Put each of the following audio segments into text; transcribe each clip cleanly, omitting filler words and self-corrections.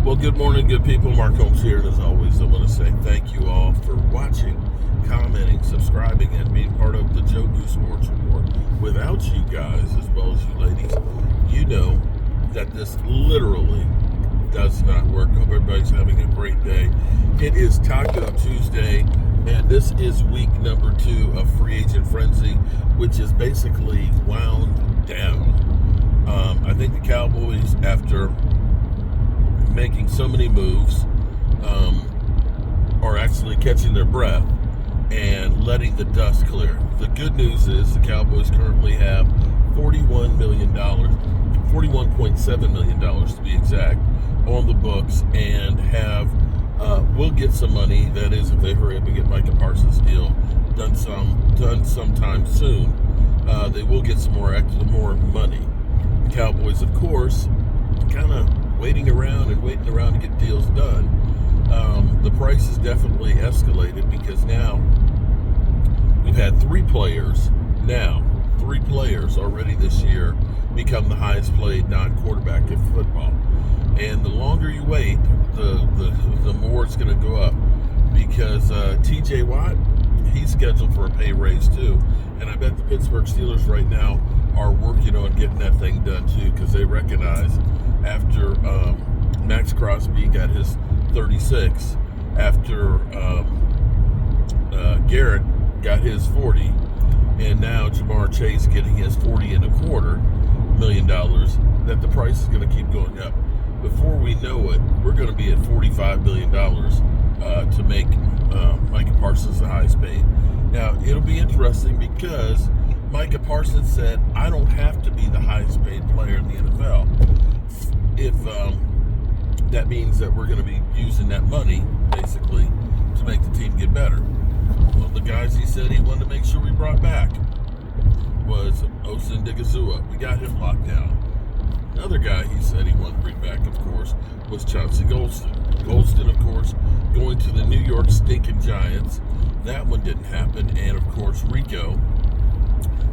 Well, good morning, good people. Mark Holmes here, and as always, I want to say thank you all for watching, commenting, subscribing, and being part of the Joe Boo Sports Report. Without you guys, as well as you ladies, you know that this literally does not work. Hope everybody's having a great day. It is Taco Tuesday, and this is week number 2 of Free Agent Frenzy, which is basically wound down. I think the Cowboys, after making so many moves, are actually catching their breath and letting the dust clear. The good news is the Cowboys currently have $41 million, $41.7 million to be exact, on the books, and will get some money. That is, if they hurry up and get Micah Parsons' deal done sometime soon, they will get some more money. The Cowboys, of course, kind of waiting around to get deals done. The price has definitely escalated because now we've had three players already this year become the highest paid non-quarterback in football. And the longer you wait, the more it's going to go up, because TJ Watt, he's scheduled for a pay raise too. And I bet the Pittsburgh Steelers right now are working on getting that thing done too, because they recognize after Max Crosby got his 36, after Garrett got his 40, and now Jamar Chase getting his $40.25 million, that the price is going to keep going up. Before we know it, we're going to be at $45 billion to make Micah Parsons the highest paid. Now, it'll be interesting because Micah Parsons said, I don't have to be the highest paid player in the NFL. If that means that we're going to be using that money, basically, to make the team get better. One of the guys he said he wanted to make sure we brought back was Osin Digazua. We got him locked down. Another guy he said he wanted to bring back, of course, was Chauncey Golston. Golston, of course, going to the New York stinking Giants. That one didn't happen. And, of course, Rico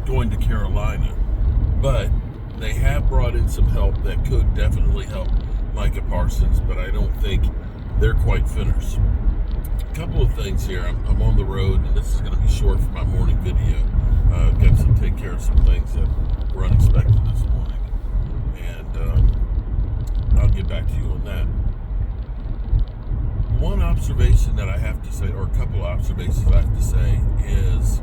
going to Carolina. But they have brought in some help that could definitely help Micah Parsons, but I don't think they're quite finished. A couple of things here. I'm on the road, and this is going to be short for my morning video. I've got to take care of some things that were unexpected this morning, and I'll get back to you on that. One observation that I have to say, or a couple of observations I have to say, is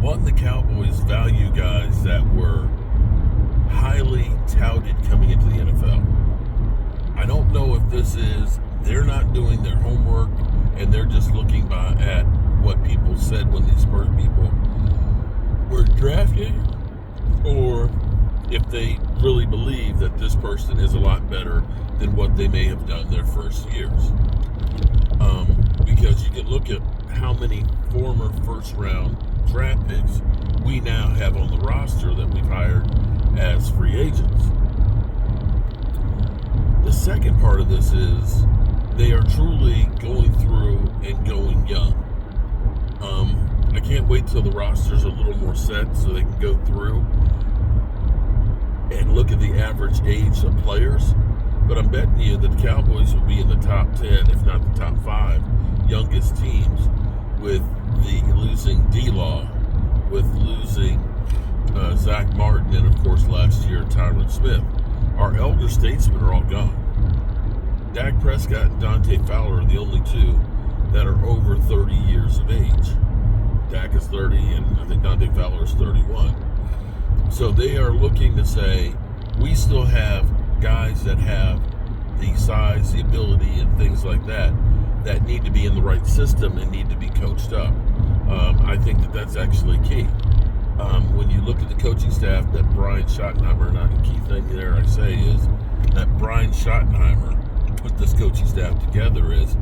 one, the Cowboys value guys that were highly touted coming into the NFL. I don't know if this is they're not doing their homework and they're just looking at what people said when these first people were drafted, or if they really believe that this person is a lot better than what they may have done their first years. Because you can look at how many former first-round draft picks we now have on the roster that we've hired as free agents. The second part of this is they are truly going through and going young. I can't wait till the roster's a little more set so they can go through and look at the average age of players. But I'm betting you that the Cowboys will be in the top 10, if not the top 5 youngest teams, with the losing D-Law, with losing Zach Martin, and of course last year Tyron Smith. Our elder statesmen are all gone. Dak Prescott and Dante Fowler are the only two that are over 30 years of age. Dak is 30, and I think Dante Fowler is 31. So they are looking to say, we still have guys that have the size, the ability, and things like that need to be in the right system and need to be coached up. I think that that's actually key. When you look at the coaching staff that Brian Schottenheimer, and the key thing there I say is that Brian Schottenheimer put this coaching staff together, is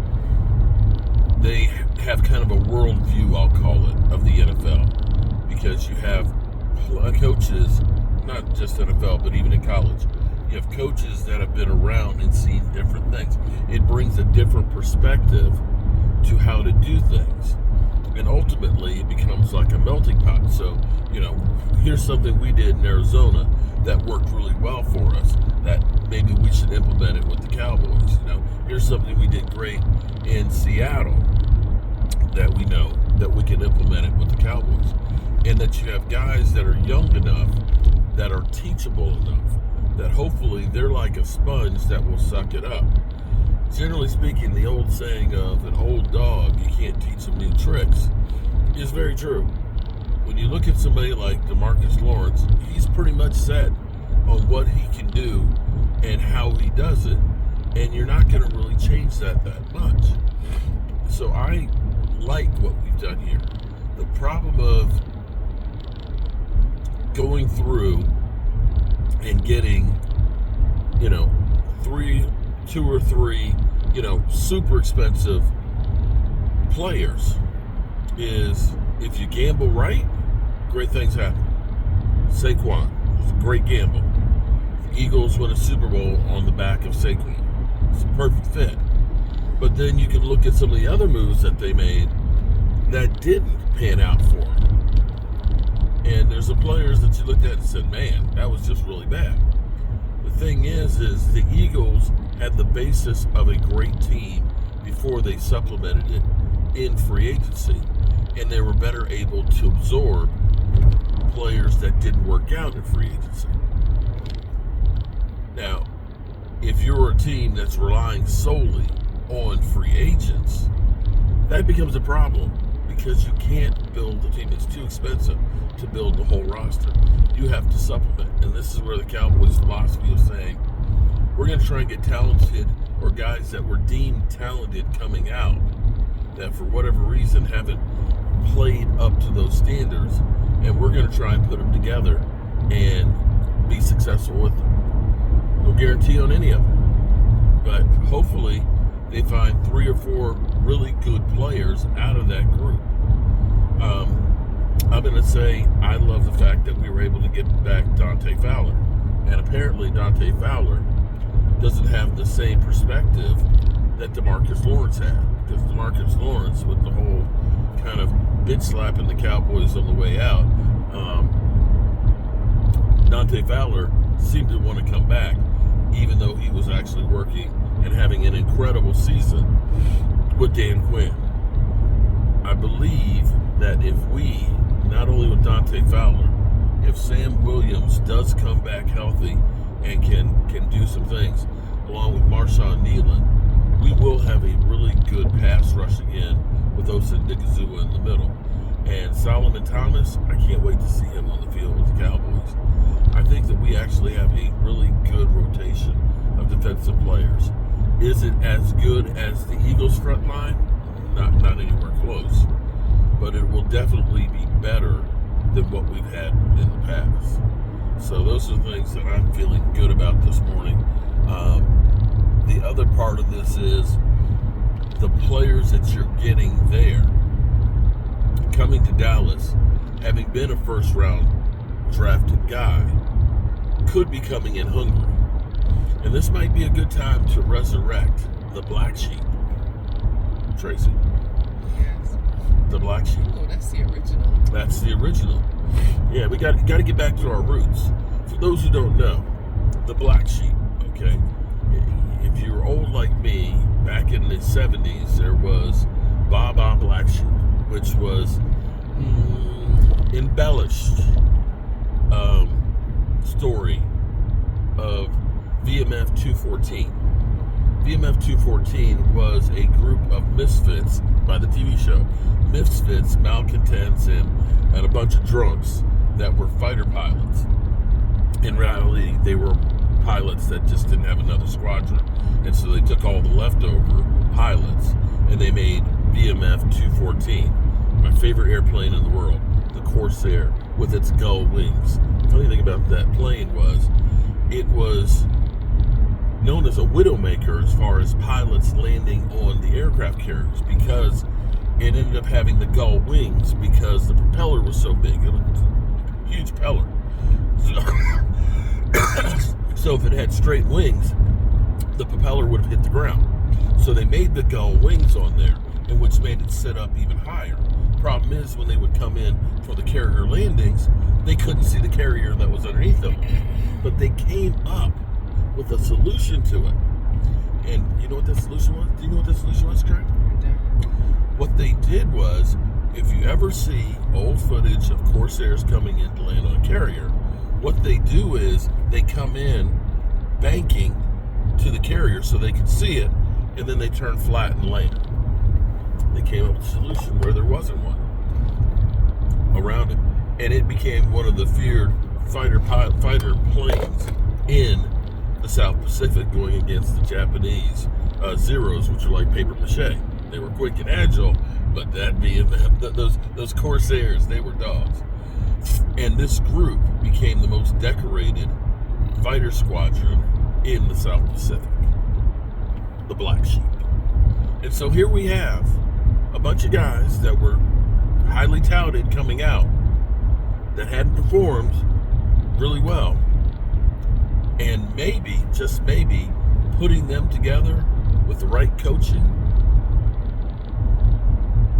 they have kind of a worldview, I'll call it, of the NFL. Because you have coaches, not just NFL, but even in college, you have coaches that have been around and seen different things. It brings a different perspective to how to do things. And ultimately, it becomes like a melting pot. So, here's something we did in Arizona that worked really well for us, that maybe we should implement it with the Cowboys. Here's something we did great in Seattle that we know that we can implement it with the Cowboys. And that you have guys that are young enough, that are teachable enough, that hopefully they're like a sponge that will suck it up. Generally speaking, the old saying of an old dog, you can't teach him new tricks, is very true. When you look at somebody like DeMarcus Lawrence, he's pretty much set on what he can do and how he does it, and you're not going to really change that much. So I like what we've done here. The problem of going through and getting, two or three, super expensive players is, if you gamble right, great things happen. Saquon, it's a great gamble. The Eagles win a Super Bowl on the back of Saquon. It's a perfect fit. But then you can look at some of the other moves that they made that didn't pan out for them. And there's some players that you looked at and said, man, that was just really bad. The thing is the Eagles had the basis of a great team before they supplemented it in free agency. And they were better able to absorb players that didn't work out in free agency. Now, if you're a team that's relying solely on free agents, that becomes a problem because you can't build a team. It's too expensive to build the whole roster. You have to supplement. And this is where the Cowboys' philosophy of saying, we're going to try and get talented, or guys that were deemed talented coming out that for whatever reason haven't played up to those standards, and we're going to try and put them together and be successful with them. No guarantee on any of them, but hopefully they find 3 or 4 really good players out of that group. I'm going to say I love the fact that we were able to get back Dante Fowler, and apparently Dante Fowler doesn't have the same perspective that DeMarcus Lawrence had, because DeMarcus Lawrence, with the whole kind of bitch slapping the Cowboys on the way out, Dante Fowler seemed to want to come back, even though he was actually working and having an incredible season with Dan Quinn. I believe that if we, not only with Dante Fowler, if Sam Williams does come back healthy and can do some things, along with Marshawn Nealon, we will have a really good pass rush again with Osa Digizua in the middle. And Solomon Thomas, I can't wait to see him on the field with the Cowboys. I think that we actually have a really good rotation of defensive players. Is it as good as the Eagles' front line? Not anywhere close. But it will definitely be better than what we've had in the past. So those are things that I'm feeling good about this morning. The other part of this is the players that you're getting there. Coming to Dallas, having been a first-round drafted guy, could be coming in hungry. And this might be a good time to resurrect the black sheep. Tracy. Yes. The black sheep. Oh, that's the original. That's the original. Yeah, we got to get back to our roots. For those who don't know, the black sheep, okay? If you're old like me, back in the 70s, there was Baba Black Sheep, which was embellished story of VMF 214. VMF 214 was a group of misfits by the TV show. Misfits, malcontents, and a bunch of drunks that were fighter pilots. In reality, they were pilots that just didn't have another squadron. And so they took all the leftover pilots and they made VMF 214, my favorite airplane in the world, the Corsair, with its gull wings. The funny thing about that plane was, it was known as a widowmaker as far as pilots landing on the aircraft carriers, because it ended up having the gull wings because the propeller was so big. It was a huge propeller. So if it had straight wings, the propeller would have hit the ground. So they made the gull wings on there, and which made it sit up even higher. Problem is, when they would come in for the carrier landings, they couldn't see the carrier that was underneath them. But they came up with a solution to it. And you know what that solution was? Do you know what that solution was, Craig? What they did was, if you ever see old footage of Corsairs coming in to land on a carrier, what they do is they come in banking to the carrier so they can see it, and then they turn flat and land. They came up with a solution where there wasn't one around it, and it became one of the feared fighter planes in the South Pacific, going against the Japanese Zeros, which are like paper mache. They were quick and agile, but that being those Corsairs, they were dogs. And this group became the most decorated fighter squadron in the South Pacific, the Black Sheep. And so here we have a bunch of guys that were highly touted coming out that hadn't performed really well, and maybe, just maybe, putting them together with the right coaching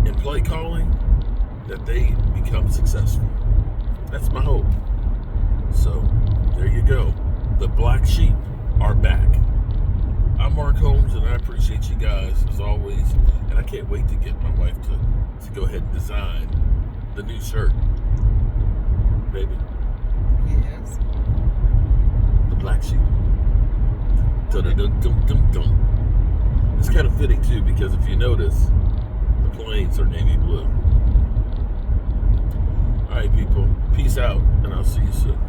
and play calling, that they become successful. That's my hope. So there you go. The Black Sheep are back. I'm Mark Holmes, and I appreciate you guys as always, and I can't wait to get my wife to go ahead and design the new shirt. Baby. Yes. The Black Sheep. Dun-dun-dun-dun-dun. It's kind of fitting too, because if you notice, the planes are navy blue. All right, people. Peace out, and I'll see you soon.